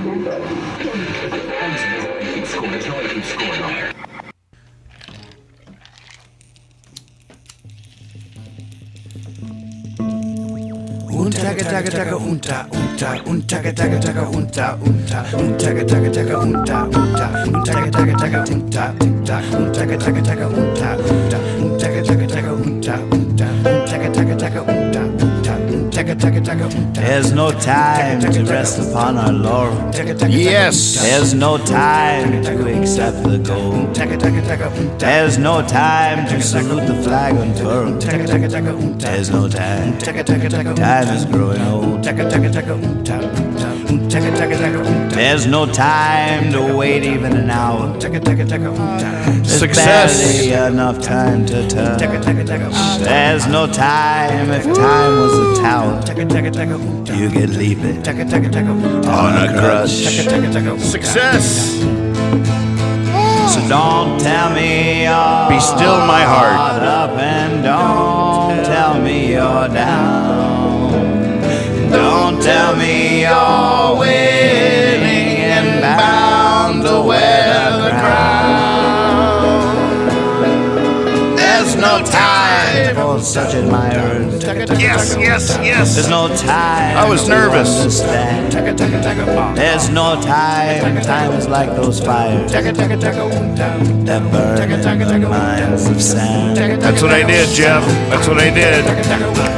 Untaga taga taga unta unta untaga taga taga unta unta untaga taga taga unta unta untaga taga taga unta unta untaga taga taga unta unta untaga taga taga unta unta untaga taga taga unta unta untaga taga taga unta. There's no time to rest upon our laurels. Yes. There's no time to accept the gold. There's no time to salute the flag unfurled. There's no time. Time is growing old. There's no time to wait even an hour. There's Success. barely enough time to turn. There's no time if time was a tower. You get leaping on a crush. Success. So don't tell me you're Be still my heart. up and don't tell me you're down. Don't tell me you're winning and bound to wear the crown. There's no time for such admirers. Yes, yes, yes. There's no time. I was nervous. to understand. There's no time. Time is like those fires that burn in the mines of sand. That's what I did, Jeff. That's what I did.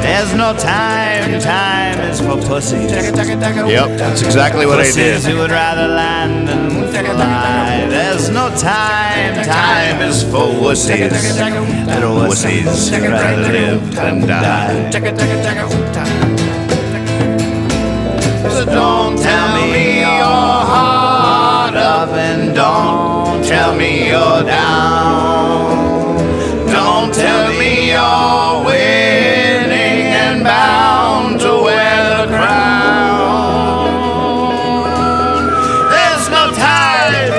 There's no time. Time is for pussies. Yep, that's exactly what I did. Pussies who would rather land than fly. There's no time. Time is for wussies. Little wussies who'd rather live than die. So don't tell me you're hard up and don't tell me you're down. Don't tell me you're winning and bound to wear the crown. There's no time.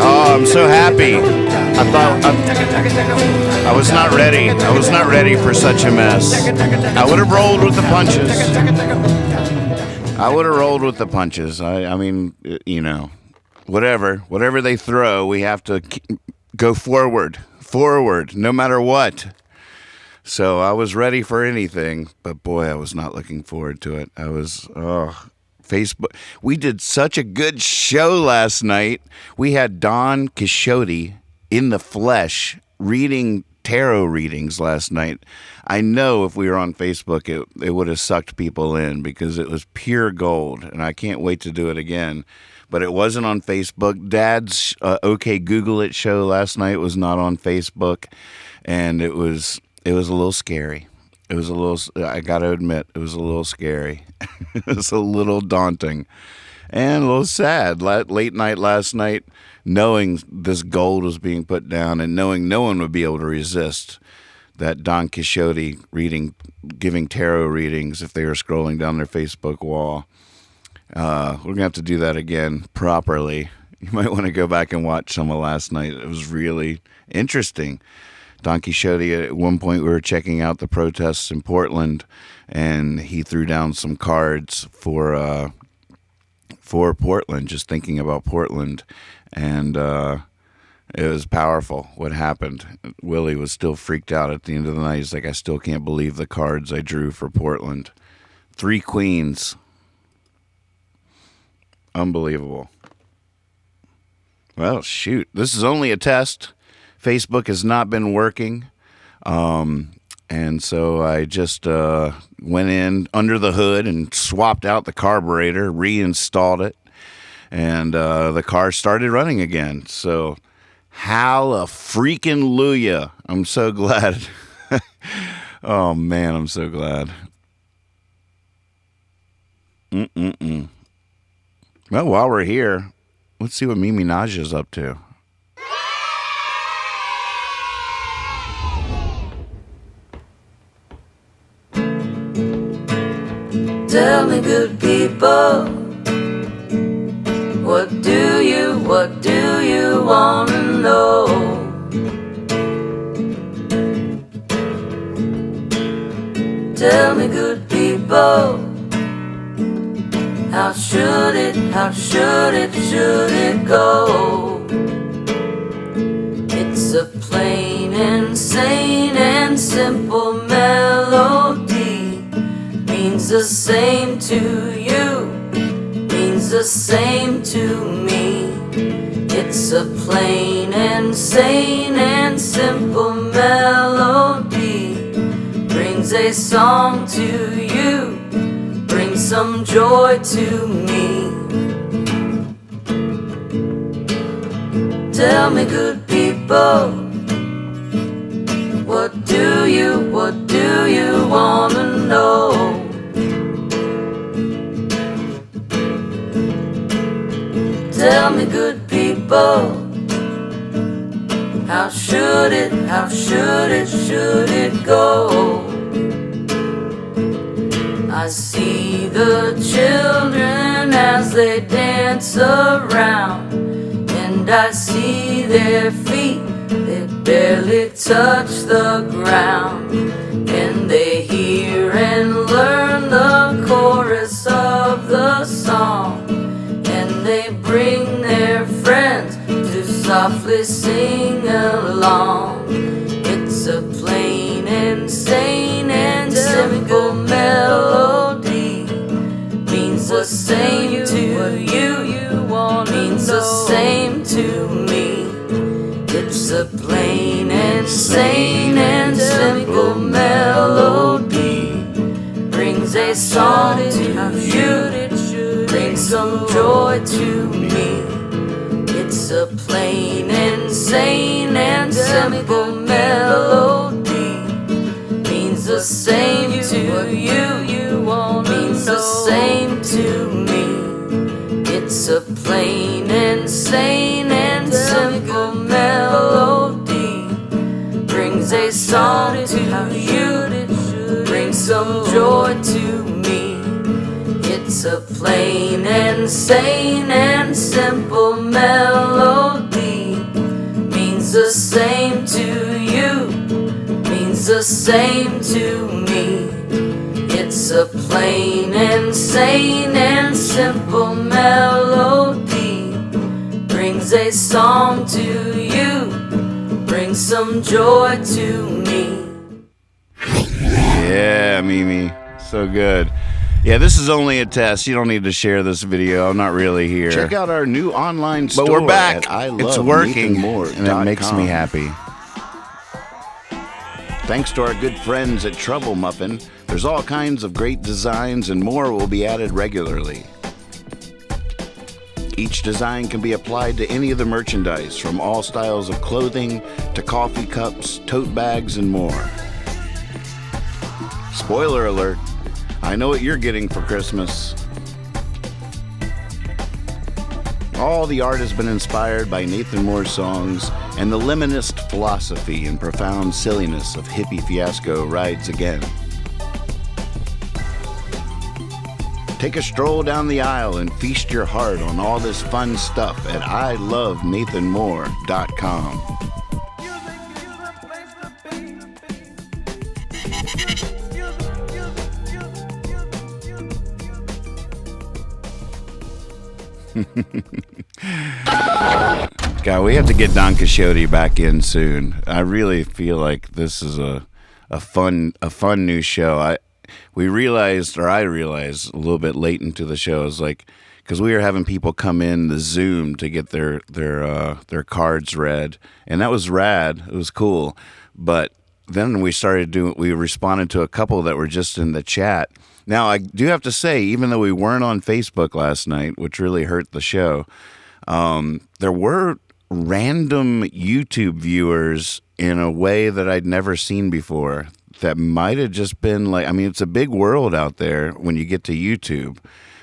Oh, I'm so happy. I was not ready. I was not ready for such a mess. I would have rolled with the punches. I would have rolled with the punches. I mean, you know, whatever they throw, we have to go forward, no matter what. So I was ready for anything, but boy, I was not looking forward to it. Facebook. We did such a good show last night. We had Don Quixote in the flesh reading tarot readings last night. I know if we were on Facebook, it would have sucked people in because it was pure gold, and I can't wait to do it again. But it wasn't on Facebook. Dad's OK Google It show last night was not on Facebook, and it was a little scary. It was a little, I got to admit, it was a little scary. It was a little daunting and a little sad. Late night last night, knowing this gold was being put down and knowing no one would be able to resist that Don Quixote giving tarot readings if they were scrolling down their Facebook wall. We're going to have to do that again properly. You might want to go back and watch some of last night. It was really interesting. Don Quixote, at one point we were checking out the protests in Portland, and he threw down some cards for Portland, just thinking about Portland, and it was powerful what happened. Willie was still freaked out at the end of the night. He's like, I still can't believe the cards I drew for Portland. 3 queens. Unbelievable. Well, shoot, this is only a test. Facebook has not been working, and so I just went in under the hood and swapped out the carburetor, reinstalled it, and the car started running again. So hallelujah. I'm so glad. Oh, man, I'm so glad. Well, while we're here, let's see what Mimi Naja's up to. Tell me, good people, what do you wanna know? Tell me, good people, should it go? It's a plain and sane and simple melody. Means the same to you, means the same to me. It's a plain and sane and simple melody. Brings a song to you, brings some joy to me. Tell me, good people, what do you wanna know? Tell me, good people, how should it go? I see the children as they dance around, and I see their feet, they barely touch the ground, and they hear and learn the chorus of the song, and they bring their friends to softly sing along. It's a plain and sane and simple melody. Means the same to you, means the same to me. It's a plain and sane and simple melody. Brings a song to you, brings some joy to me. It's a plain and sane and simple melody. Means the same to you, means the same to me. It's a plain and sane and simple melody. Brings a song to you, brings some joy to me. It's a plain and sane and simple melody. Means the same to you, means the same to me. It's a plain and sane and simple melody. Brings a song to you, brings some joy to me. Yeah, Mimi. So good. Yeah, this is only a test. You don't need to share this video. I'm not really here. Check out our new online store. But we're back. At It's working, and it makes me happy. Thanks to our good friends at Trouble Muffin, there's all kinds of great designs and more will be added regularly. Each design can be applied to any of the merchandise, from all styles of clothing to coffee cups, tote bags, and more. Spoiler alert, I know what you're getting for Christmas. All the art has been inspired by Nathan Moore's songs, and the liminist philosophy and profound silliness of hippie fiasco rides again. Take a stroll down the aisle and feast your heart on all this fun stuff at ilovenathanmoore.com. God, we have to get Don Quixote back in soon. I really feel like this is a fun new show. I realized a little bit late into the show, is like, because we were having people come in the Zoom to get their cards read, and that was rad. It was cool, but then we responded to a couple that were just in the chat. Now, I do have to say, even though we weren't on Facebook last night, which really hurt the show, there were random YouTube viewers in a way that I'd never seen before. That might have just been like, I mean, it's a big world out there when you get to YouTube,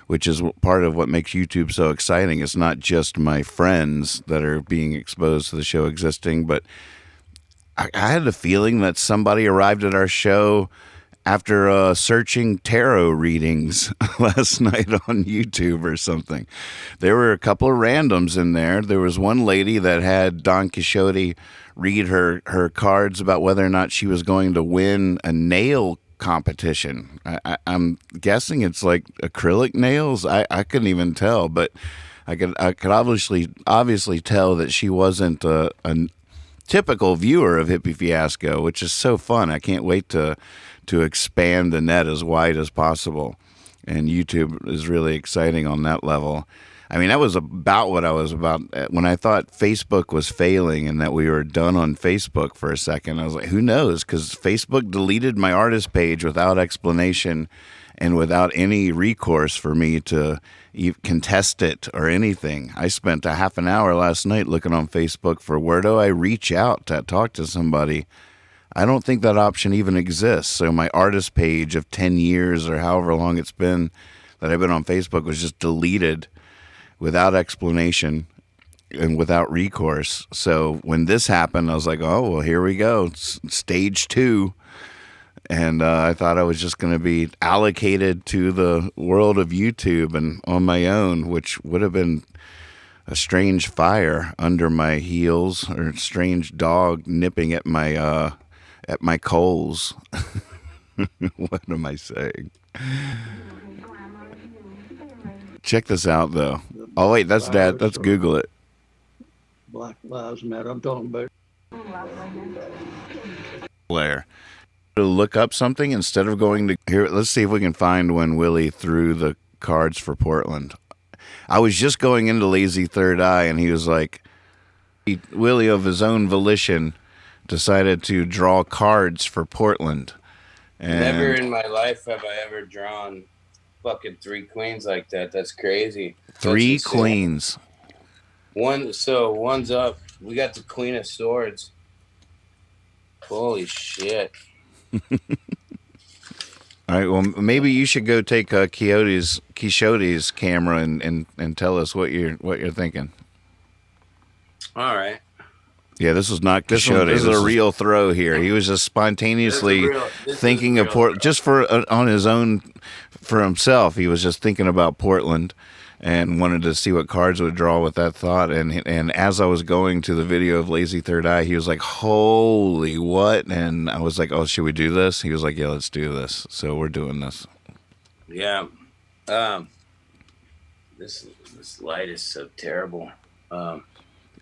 which is part of what makes YouTube so exciting. It's not just my friends that are being exposed to the show existing, but I had the feeling that somebody arrived at our show after searching tarot readings last night on YouTube or something. There were a couple of randoms in there. There was one lady that had Don Quixote read her cards about whether or not she was going to win a nail competition. I'm guessing it's like acrylic nails. I couldn't even tell, but I could obviously tell that she wasn't a typical viewer of Hippie Fiasco, which is so fun. I can't wait to expand the net as wide as possible. And YouTube is really exciting on that level. I mean, that was about what I was about when I thought Facebook was failing and that we were done on Facebook for a second. I was like, who knows? Because Facebook deleted my artist page without explanation and without any recourse for me to contest it or anything. I spent a half an hour last night looking on Facebook for where do I reach out to talk to somebody. I don't think that option even exists. So my artist page of 10 years or however long it's been that I've been on Facebook was just deleted without explanation and without recourse. So when this happened, I was like, oh, well, here we go. It's stage 2. And I thought I was just going to be allocated to the world of YouTube and on my own, which would have been a strange fire under my heels or a strange dog nipping at my coals. What am I saying? Check this out, though. Oh, wait, that's Dad. Let's Google it. Black Lives Matter. I'm talking about. Blair. To look up something instead of going to here. Let's see if we can find when Willie threw the cards for Portland. I was just going into Lazy Third Eye, and he was like, Willie, of his own volition, decided to draw cards for Portland. And never in my life have I ever drawn fucking 3 queens like that. That's crazy. 3 queens. One's up. We got the Queen of Swords. Holy shit. All right, well, maybe you should go take Quixote's camera and tell us what you're thinking. All right. Yeah, this was not Quixote. This is a real throw here. He was just spontaneously thinking of Portland, just on his own, for himself. He was just thinking about Portland and wanted to see what cards would draw with that thought. And as I was going to the video of Lazy Third Eye, he was like, holy what? And I was like, oh, should we do this? He was like, yeah, let's do this. So we're doing this. Yeah. This light is so terrible.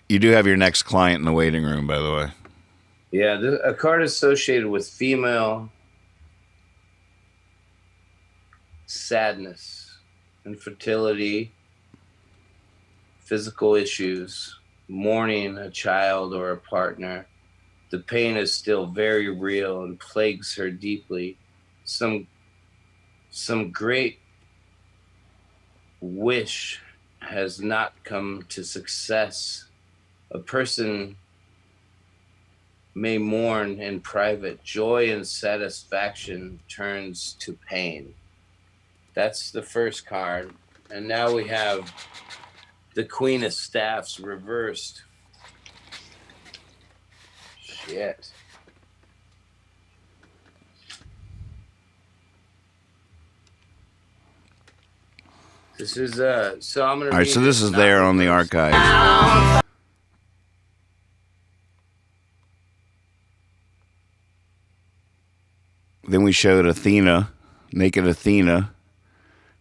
You do have your next client in the waiting room, by the way. Yeah, a card associated with female sadness, infertility, physical issues, mourning a child or a partner. The pain is still very real and plagues her deeply. Some great wish has not come to success. A person may mourn in private. Joy and satisfaction turns to pain. That's the first card. And now we have the Queen of Staffs reversed. Shit. This is so I'm gonna. All right, so this is there on the archive. Then we showed Athena, naked Athena,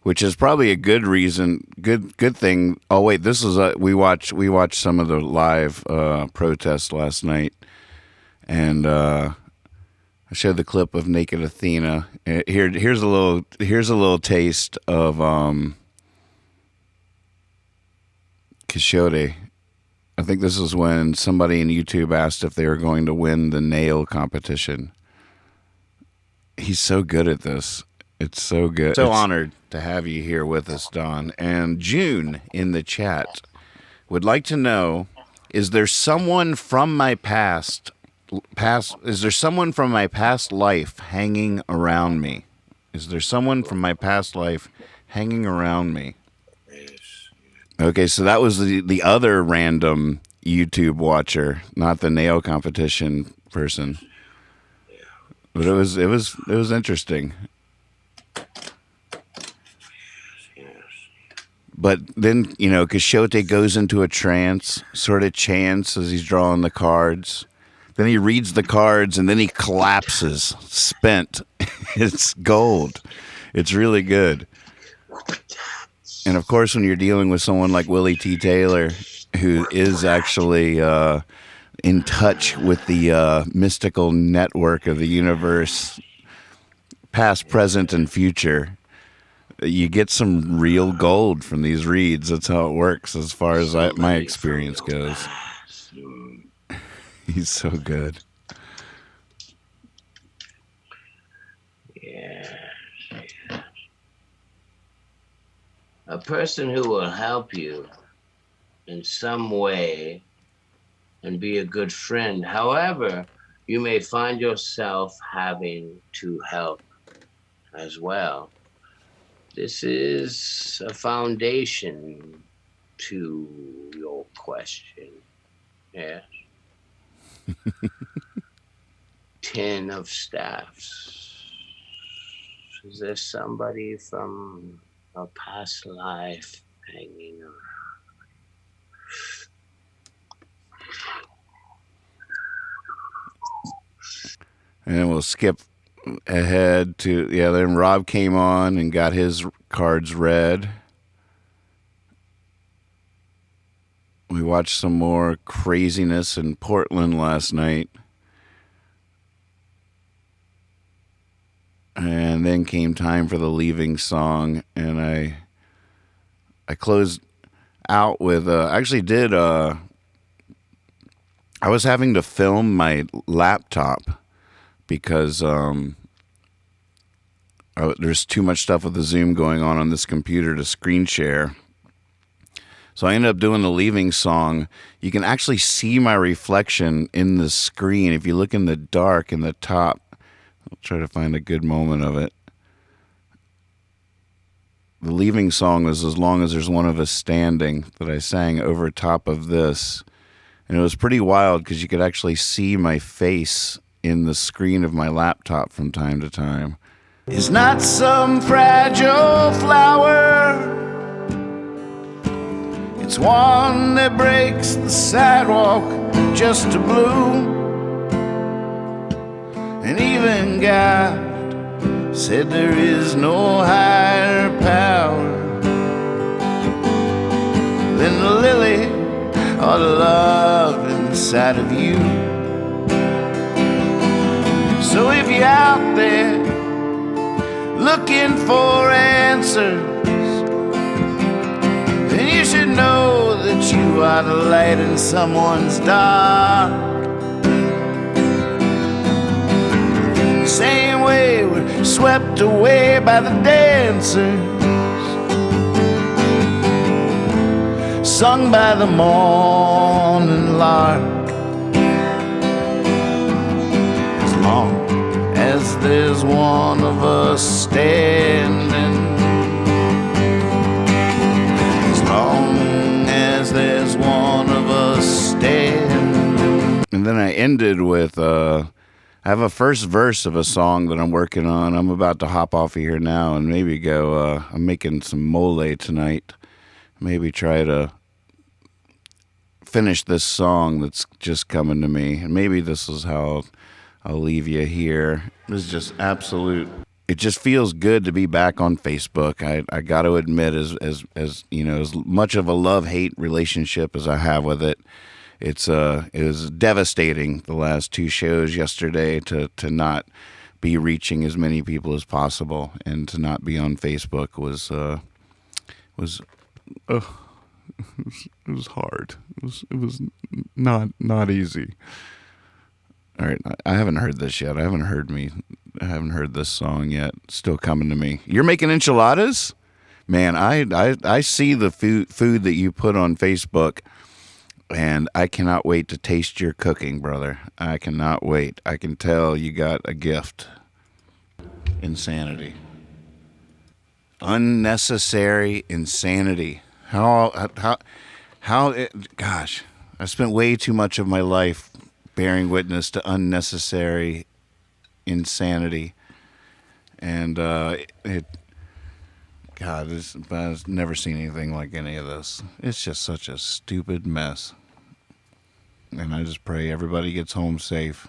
which is probably a good reason, good thing. Oh wait, this is we watched some of the live protests last night, and I showed the clip of naked Athena. Here's a little taste of Quixote. I think this is when somebody in YouTube asked if they were going to win the nail competition. He's so good at this. It's so good. So honored to have you here with us, Don. And June in the chat would like to know, is there someone from my past life hanging around me? Is there someone from my past life hanging around me? Okay, so that was the other random YouTube watcher, not the nail competition person. But it was interesting. But then, Quixote goes into a trance, sort of chants as he's drawing the cards. Then he reads the cards, and then he collapses, spent, It's gold. It's really good. And of course, when you're dealing with someone like Willie T. Taylor, who is actually in touch with the mystical network of the universe, past, present, and future, you get some real gold from these reads. That's how it works, as far as my experience goes. He's so good. Yeah. A person who will help you in some way and be a good friend. However, you may find yourself having to help as well. This is a foundation to your question. Yes. 10 of staffs. Is there somebody from a past life hanging around? And then we'll skip ahead to, then Rob came on and got his cards read. We watched some more craziness in Portland last night. And then came time for the leaving song, and I closed out with I was having to film my laptop because there's too much stuff with the Zoom going on this computer to screen share. So I ended up doing the leaving song. You can actually see my reflection in the screen if you look in the dark in the top. I'll try to find a good moment of it. The leaving song was As Long as There's One of Us Standing, that I sang over top of this. And it was pretty wild because you could actually see my face in the screen of my laptop from time to time. It's not some fragile flower. It's one that breaks the sidewalk just to bloom. And even God said there is no higher power than the lily or the love inside of you. So if you're out there looking for answers, then you should know that you are the light in someone's dark. Same way we're swept away by the dancers, sung by the morning lark. As long as there's one of us standing, as long as there's one of us standing. And then I ended with I have a first verse of a song that I'm working on. I'm about to hop off of here now and maybe go, I'm making some mole tonight. Maybe try to finish this song that's just coming to me. And maybe this is how I'll leave you here. This is just absolute. It just feels good to be back on Facebook. I got to admit, as you know, as much of a love-hate relationship as I have with it, it was devastating the last two shows yesterday to not be reaching as many people as possible, and to not be on Facebook was it was hard. It was not easy. All right, I haven't heard this yet. I haven't heard this song yet. It's still coming to me. You're making enchiladas? Man, I see the food that you put on Facebook, and I cannot wait to taste your cooking, brother. I cannot wait. I can tell you got a gift. Insanity. Unnecessary insanity. Gosh, I spent way too much of my life bearing witness to unnecessary insanity. And I've never seen anything like any of this. It's just such a stupid mess. And I just pray everybody gets home safe.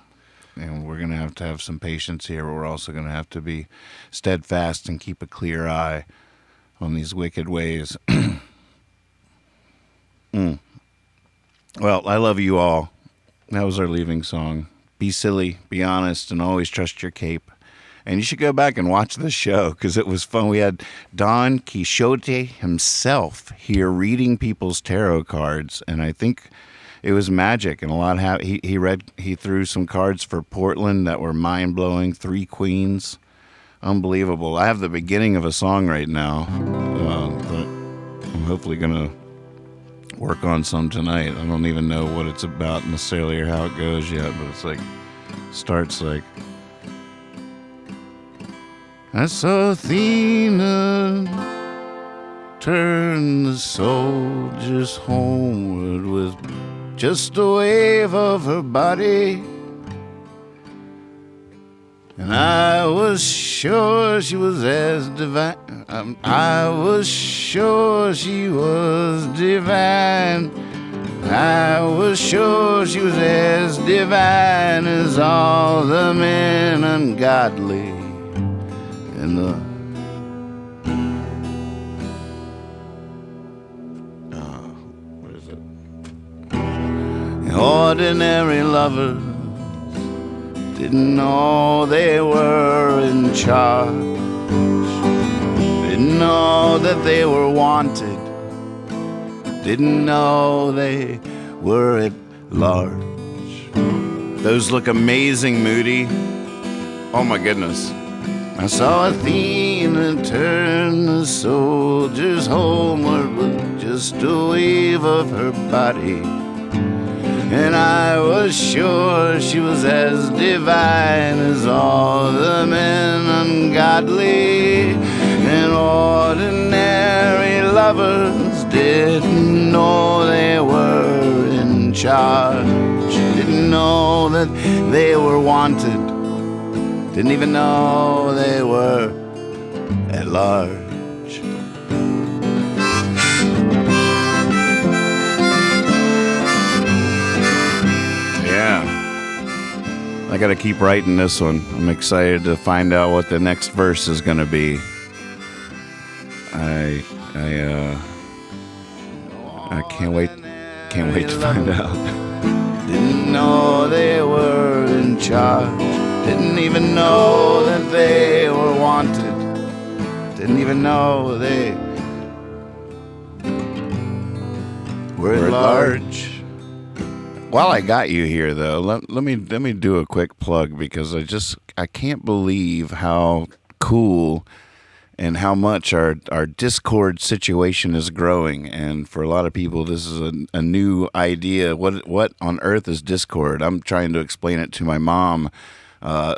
and we're going to have some patience here. We're also going to have to be steadfast and keep a clear eye on these wicked ways. Well, I love you all. That was our leaving song. Be silly, be honest, and always trust your cape. And you should go back and watch this show because it was fun. We had Don Quixote himself here reading people's tarot cards, and I think it was magic. And a lot he threw some cards for Portland that were mind blowing. 3 queens, unbelievable. I have the beginning of a song right now that I'm hopefully gonna work on some tonight. I don't even know what it's about necessarily or how it goes yet, but it's like starts like, I saw Athena turn the soldiers homeward with just a wave of her body, and I was sure she was as divine. I was sure she was divine. I was sure she was as divine as all the men ungodly in the what is it? Ordinary lovers didn't know they were in charge, didn't know that they were wanted, didn't know they were at large. Those look amazing, Moody. Oh my goodness. I saw Athena turn the soldiers homeward with just a wave of her body, and I was sure she was as divine as all the men ungodly. And ordinary lovers didn't know they were in charge, didn't know that they were wanted, didn't even know they were at large. Yeah. I gotta keep writing this one. I'm excited to find out what the next verse is gonna be. I can't wait to find out. Didn't know they were in charge, didn't even know that they were wanted, didn't even know they were at large. While I got you here, though, let me do a quick plug, because I can't believe how cool and how much our Discord situation is growing. And for a lot of people, this is a new idea. What on earth is Discord? I'm trying to explain it to my mom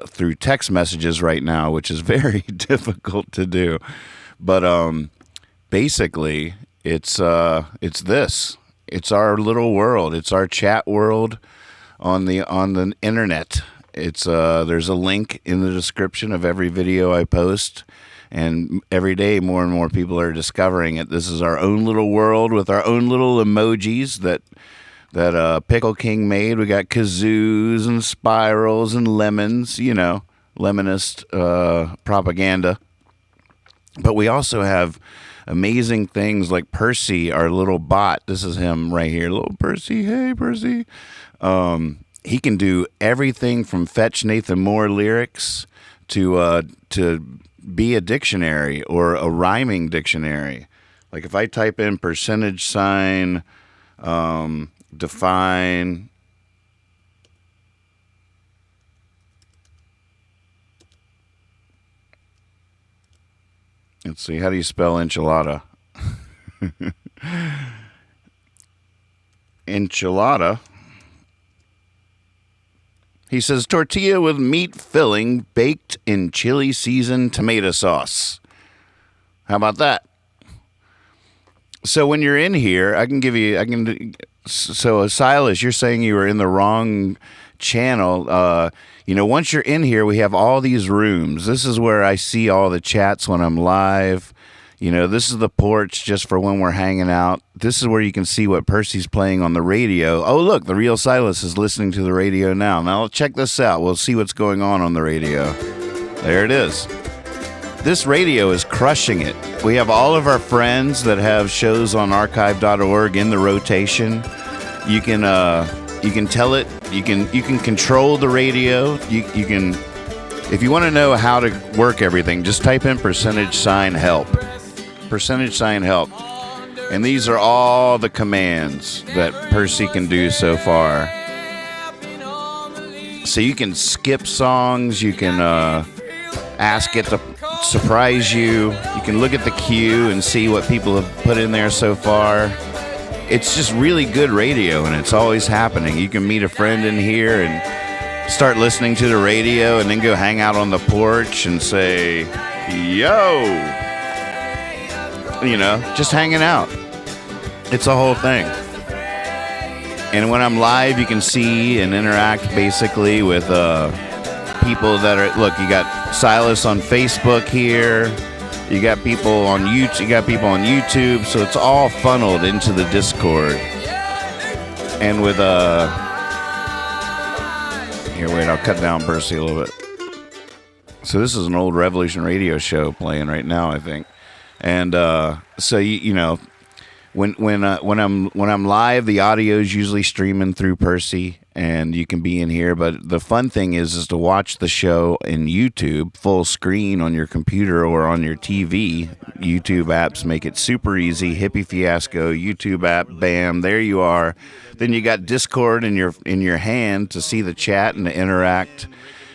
through text messages right now, which is very difficult to do. But basically, it's this. It's our little world. It's our chat world on the internet. It's there's a link in the description of every video I post. And every day, more and more people are discovering it. This is our own little world with our own little emojis that Pickle King made. We got kazoos and spirals and lemons, lemonist propaganda. But we also have amazing things like Percy, our little bot. This is him right here, little Percy. Hey, Percy. He can do everything from fetch Nathan Moore lyrics to be a dictionary or a rhyming dictionary. Like if I type in percentage sign, define, let's see, how do you spell enchilada? Enchilada. He says, tortilla with meat filling baked in chili seasoned tomato sauce. How about that? So when you're in here, so Silas, you're saying you were in the wrong channel. Once you're in here, we have all these rooms. This is where I see all the chats when I'm live. This is the porch just for when we're hanging out. This is where you can see what Percy's playing on the radio. Oh, look, the real Silas is listening to the radio now. Now, check this out. We'll see what's going on the radio. There it is. This radio is crushing it. We have all of our friends that have shows on archive.org in the rotation. You can tell it. You can control the radio. You can, if you want to know how to work everything, just type in $help. $help. And these are all the commands that Percy can do so far. So you can skip songs. You can ask it to surprise you. You can look at the queue and see what people have put in there so far. It's just really good radio, and it's always happening. You can meet a friend in here and start listening to the radio and then go hang out on the porch and say, yo, just hanging out. It's a whole thing. And when I'm live, you can see and interact basically with people that are, look, you got Silas on Facebook here. You got people on YouTube. So it's all funneled into the Discord. And with here, wait, I'll cut down Percy a little bit. So this is an old Revolution radio show playing right now, I think. And so when I'm live, the audio is usually streaming through Percy, and you can be in here. But the fun thing is to watch the show in YouTube full screen on your computer or on your TV. YouTube apps make it super easy. Hippie Fiasco, YouTube app, bam, there you are. Then you got Discord in your hand to see the chat and to interact.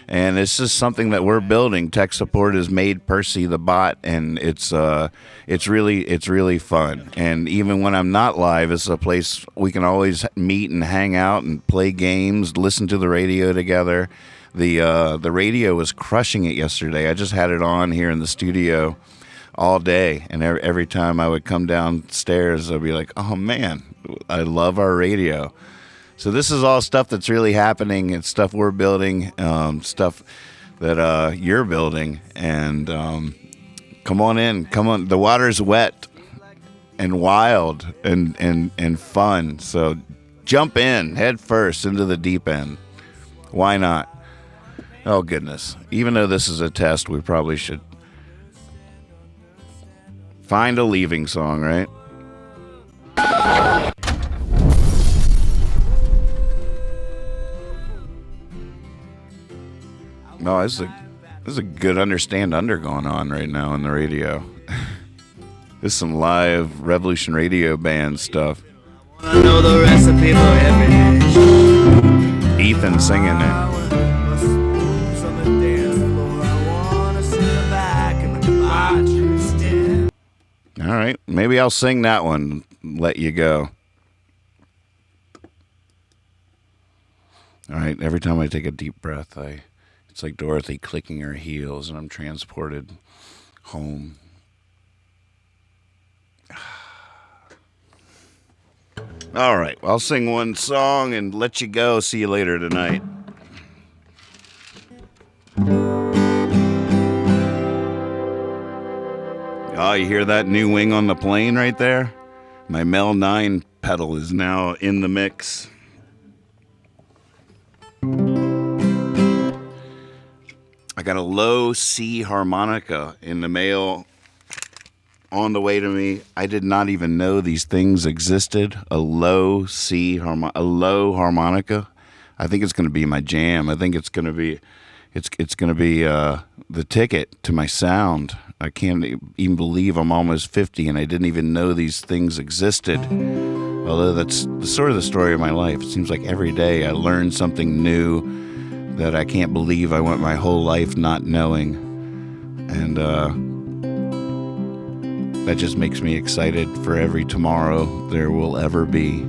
And it's just something that we're building. Tech support has made Percy the bot, and it's really fun. And even when I'm not live, it's a place we can always meet and hang out and play games, listen to the radio together. The radio was crushing it yesterday. I just had it on here in the studio all day, and every time I would come downstairs, I'd be like, "Oh man, I love our radio." So this is all stuff that's really happening. It's stuff we're building, stuff that you're building. And come on in. Come on. The water's wet and wild and fun. So jump in head first into the deep end. Why not? Oh, goodness. Even though this is a test, we probably should find a leaving song, right? No, this is a good Understand Under going on right now on the radio. This is some live Revolution Radio band stuff. I know the recipe for every dish. Ethan singing it. All right, maybe I'll sing that one. Let you go. All right, every time I take a deep breath, it's like Dorothy clicking her heels, and I'm transported home. All right, well, I'll sing one song and let you go. See you later tonight. Oh, you hear that new wing on the plane right there? My Mel 9 pedal is now in the mix. I got a low C harmonica in the mail on the way to me. I did not even know these things existed. A low harmonica. I think it's going to be my jam. I think it's going to be the ticket to my sound. I can't even believe I'm almost 50 and I didn't even know these things existed. Although that's sort of the story of my life. It seems like every day I learn something new that I can't believe I went my whole life not knowing. And that just makes me excited for every tomorrow there will ever be.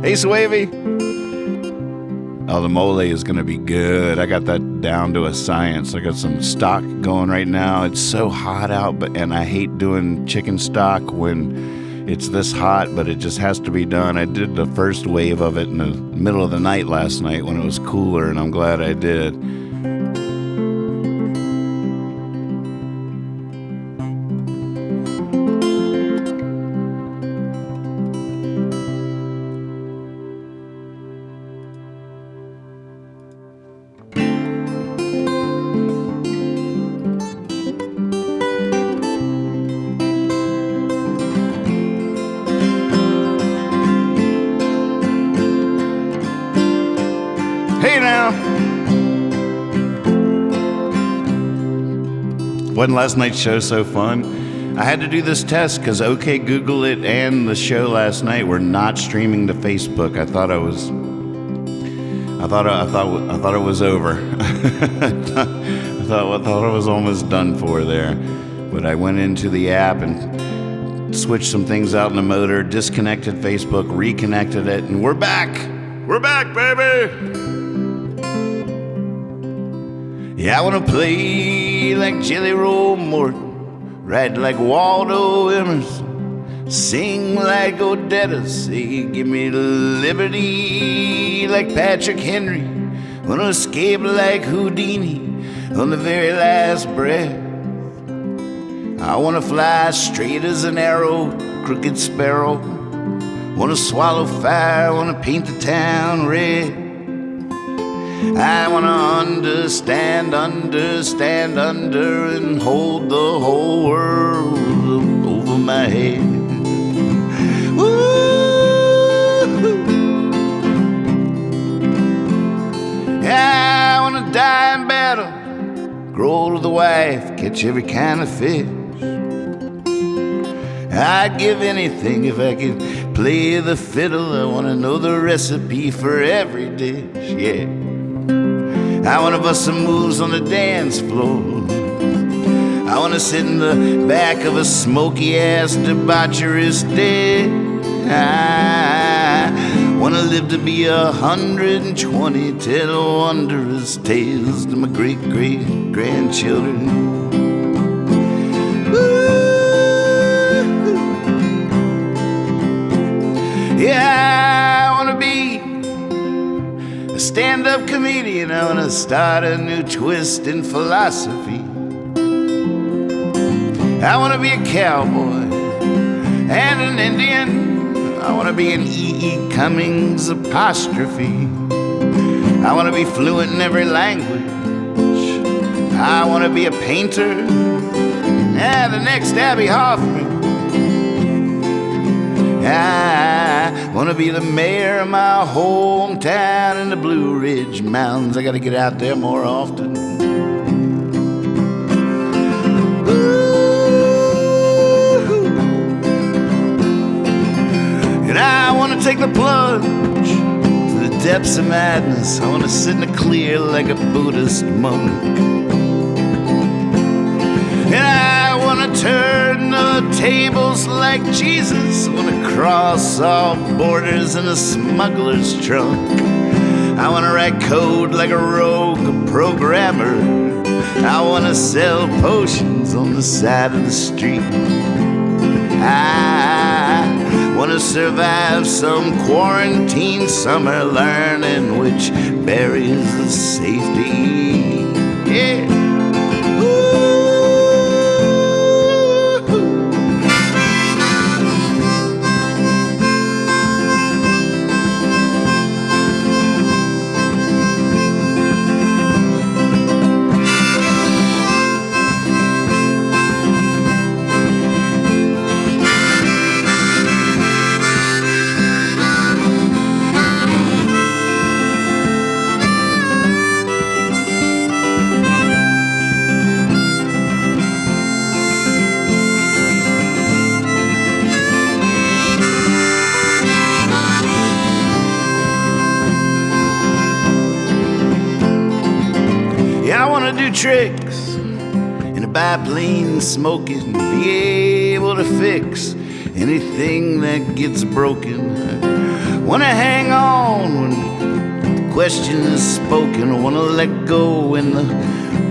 Hey, Swavy! Oh, the mole is going to be good. I got that down to a science. I got some stock going right now. It's so hot out, and I hate doing chicken stock when it's this hot, but it just has to be done. I did the first wave of it in the middle of the night last night when it was cooler, and I'm glad I did. Wasn't last night's show so fun? I had to do this test because OK Google It and the show last night were not streaming to Facebook. I thought it was over. I thought I was almost done for there. But I went into the app and switched some things out in the motor, disconnected Facebook, reconnected it, and we're back. We're back, baby. Yeah, I want to play like Jelly Roll Morton, write like Waldo Emerson, sing like Odetta, say give me liberty like Patrick Henry, want to escape like Houdini on the very last breath. I want to fly straight as an arrow, crooked sparrow, want to swallow fire, want to paint the town red. I want to understand under and hold the whole world over my head. Woo! Yeah, I want to die in battle, grow to the wife, catch every kind of fish. I'd give anything if I could play the fiddle. I want to know the recipe for every dish, yeah. I want to bust some moves on the dance floor. I want to sit in the back of a smoky-ass debaucherous day. I want to live to be 120, tell wondrous tales to my great-great-grandchildren. Yeah, I want to be a stand-up comedian. I want to start a new twist in philosophy. I want to be a cowboy and an Indian. I want to be an E.E. Cummings apostrophe. I want to be fluent in every language. I want to be a painter. Yeah, the next Abby Hoffman. I want to be the mayor of my hometown in the Blue Ridge Mountains. I got to get out there more often. And I want to take the plunge to the depths of madness. I want to sit in the clear like a Buddhist monk. And I want to turn the tables like Jesus. I want to cross all borders in a smuggler's trunk. I want to write code like a rogue programmer. I want to sell potions on the side of the street. I want to survive some quarantine summer, learning which berries are safe to eat. Yeah. Tricks in a biplane smoking, be able to fix anything that gets broken. Wanna hang on when the question is spoken. I wanna let go when the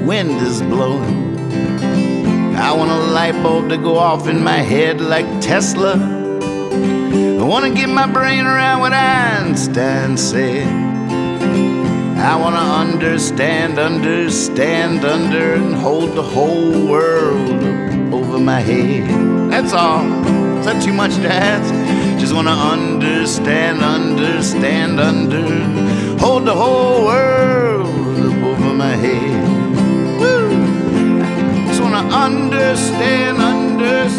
wind is blowing. I want a light bulb to go off in my head like Tesla. I wanna get my brain around what Einstein said. I want to understand under, and hold the whole world over my head. That's all. Is that too much to ask? Just want to understand under, hold the whole world over my head. Woo! Just want to understand under,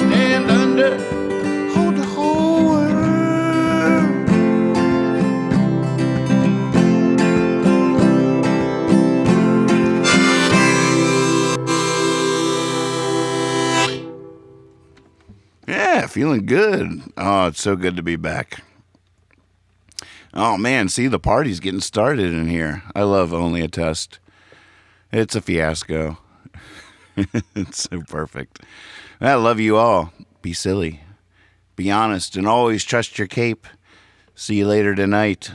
hold the whole world. Yeah, feeling good. Oh, it's so good to be back. Oh, man, see, the party's getting started in here. I love Only a Test. It's a fiasco. It's so perfect. I love you all. Be silly. Be honest, and always trust your cape. See you later tonight.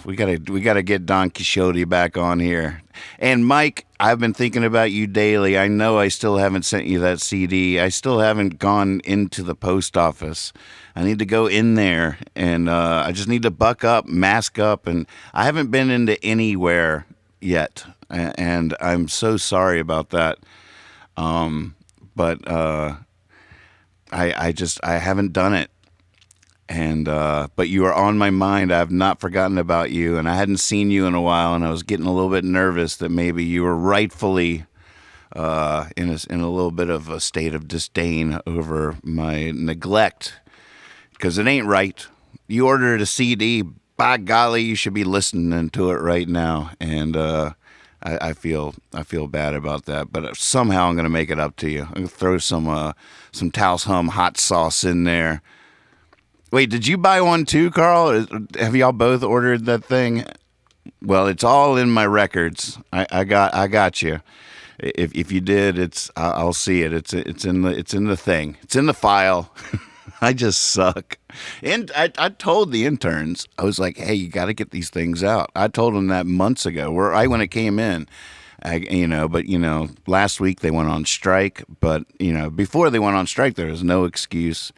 We gotta get Don Quixote back on here. And Mike, I've been thinking about you daily. I know I still haven't sent you that CD. I still haven't gone into the post office. I need to go in there, and I just need to buck up, mask up, and I haven't been into anywhere yet. And I'm so sorry about that. But I haven't done it. And but you are on my mind. I have not forgotten about you, and I hadn't seen you in a while, and I was getting a little bit nervous that maybe you were rightfully in a little bit of a state of disdain over my neglect, because it ain't right. You ordered a CD, by golly, you should be listening to it right now, and I feel bad about that, but somehow I'm gonna make it up to you. I'm gonna throw some Taos Hum hot sauce in there. Wait, did you buy one too, Carl? Have y'all both ordered that thing? Well, it's all in my records. I got you. If you did, I'll see it. It's in the thing. It's in the file. I just suck. And I told the interns, I was like, hey, you got to get these things out. I told them that months ago, when it came in. But last week they went on strike. But before they went on strike, there was no excuse.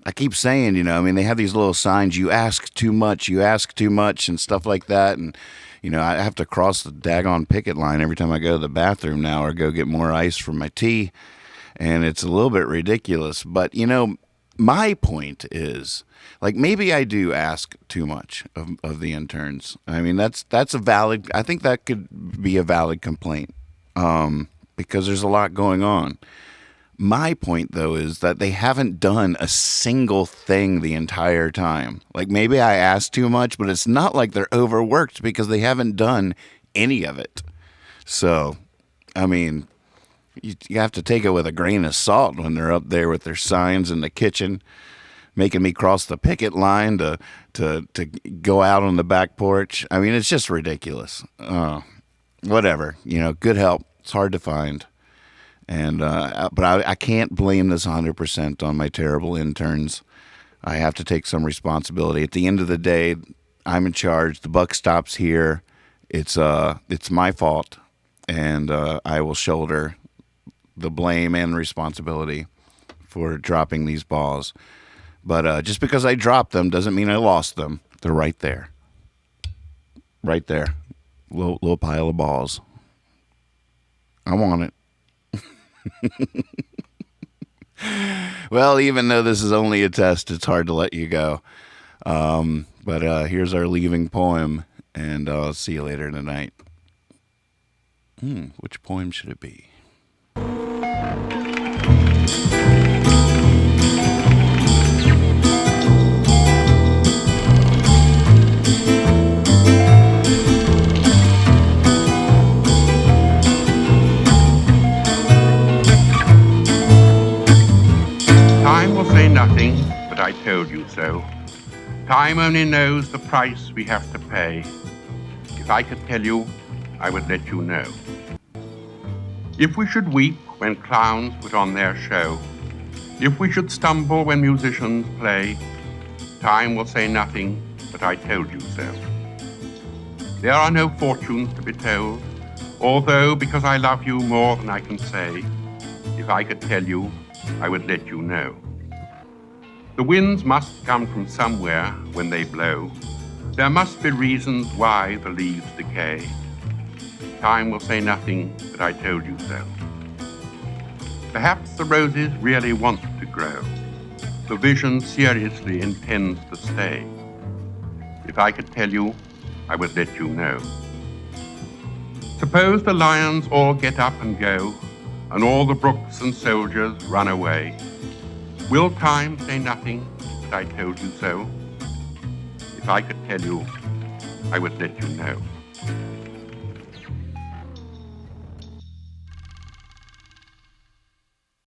I keep saying, they have these little signs, you ask too much, and stuff like that. And, I have to cross the daggone picket line every time I go to the bathroom now or go get more ice for my tea. And it's a little bit ridiculous. But, my point is, maybe I do ask too much of the interns. I mean, that's I think that could be a valid complaint because there's a lot going on. My point, though, is that they haven't done a single thing the entire time. Maybe I asked too much, but it's not like they're overworked because they haven't done any of it. So, you have to take it with a grain of salt when they're up there with their signs in the kitchen, making me cross the picket line to go out on the back porch. It's just ridiculous. Whatever, good help. It's hard to find. And but I can't blame this 100% on my terrible interns. I have to take some responsibility. At the end of the day, I'm in charge. The buck stops here. It's my fault, and I will shoulder the blame and responsibility for dropping these balls. But just because I dropped them doesn't mean I lost them. They're right there. Right there. Little pile of balls. I want it. Well, even though this is only a test, it's hard to let you go. But here's our leaving poem, and I'll see you later tonight. Which poem should it be? Time will say nothing, but I told you so. Time only knows the price we have to pay. If I could tell you, I would let you know. If we should weep when clowns put on their show, if we should stumble when musicians play, time will say nothing, but I told you so. There are no fortunes to be told, although because I love you more than I can say, if I could tell you, I would let you know. The winds must come from somewhere when they blow. There must be reasons why the leaves decay. Time will say nothing, but I told you so. Perhaps the roses really want to grow. The vision seriously intends to stay. If I could tell you, I would let you know. Suppose the lions all get up and go, and all the brooks and soldiers run away. Will time say nothing, but I told you so? If I could tell you, I would let you know.